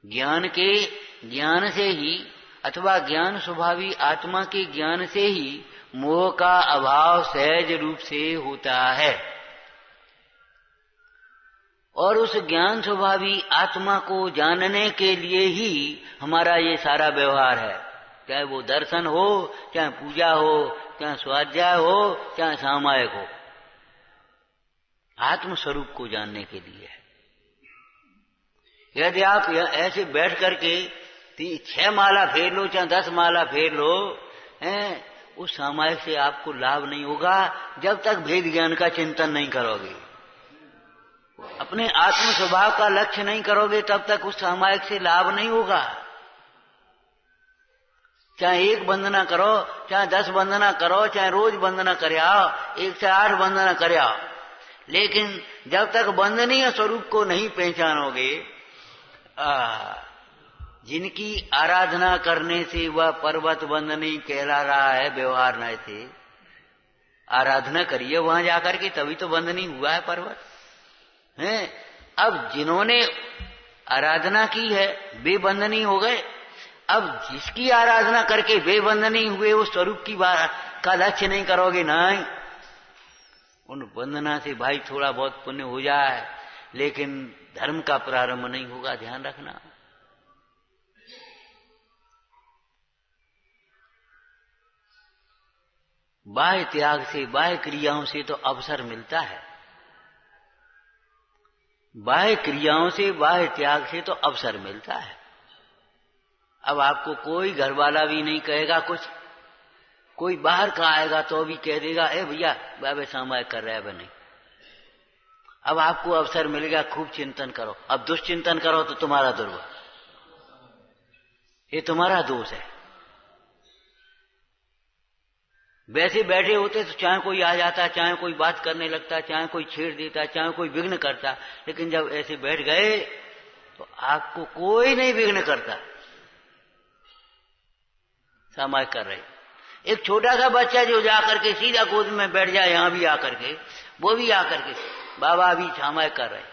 ज्ञान से ही अथवा ज्ञान स्वभावी आत्मा के ज्ञान से ही मोह का अभाव सहज रूप से होता है। और उस ज्ञान स्वभावी आत्मा को जानने के लिए ही हमारा ये सारा व्यवहार है, चाहे वो दर्शन हो, चाहे पूजा हो, चाहे स्वाध्याय हो, चाहे सामायिक हो, आत्म स्वरूप को जानने के लिए है। यदि आप ऐसे बैठ करके 6 माला फेर लो, चाहे 10 माला फेर लो, उस सामायिक से आपको लाभ नहीं होगा जब तक भेद ज्ञान का चिंतन नहीं करोगे, अपने आत्म स्वभाव का लक्ष्य नहीं करोगे, तब तक उस सामायिक से लाभ नहीं होगा। चाहे 1 वंदना करो, चाहे 10 वंदना करो, चाहे रोज वंदना करे आओ, 1 से 8 वंदना करे आओ, लेकिन जब तक वंदनीय स्वरूप को नहीं पहचानोगे, जिनकी आराधना करने से वह पर्वत वंदनी कहला रहा है व्यवहार न से, आराधना करिए वहां जाकर के, तभी तो वंदनी हुआ है पर्वत है। अब जिन्होंने आराधना की है वे वंदनी हो गए। अब जिसकी आराधना करके वे वंदनी हुए, उस स्वरूप की का लक्ष्य नहीं करोगे, नहीं, उन वंदना से भाई थोड़ा बहुत पुण्य हो जाए, लेकिन धर्म का प्रारंभ नहीं होगा, ध्यान रखना। बाह्य त्याग से, बाह्य क्रियाओं से तो अवसर मिलता है, बाह्य क्रियाओं से, बाह्य त्याग से तो अवसर मिलता है। अब आपको कोई घर वाला भी नहीं कहेगा कुछ, कोई बाहर का आएगा तो भी कह देगा, ए भैया बाबे सामायिक कर रहे हैं नहीं। अब आपको अवसर मिलेगा, खूब चिंतन करो। अब दुष्चिंतन करो तो तुम्हारा दुर्भाग्य, ये तुम्हारा दोष है। वैसे बैठे होते तो चाहे कोई आ जाता, चाहे कोई बात करने लगता, चाहे कोई छेड़ देता, चाहे कोई विघ्न करता, लेकिन जब ऐसे बैठ गए तो आपको कोई नहीं विघ्न करता, सामायिक कर रहे। एक छोटा सा बच्चा जो जाकर के सीधा गोद में बैठ जाए, यहां भी आकर के, वो भी आकर के बाबा अभी सामायिक कर रहे,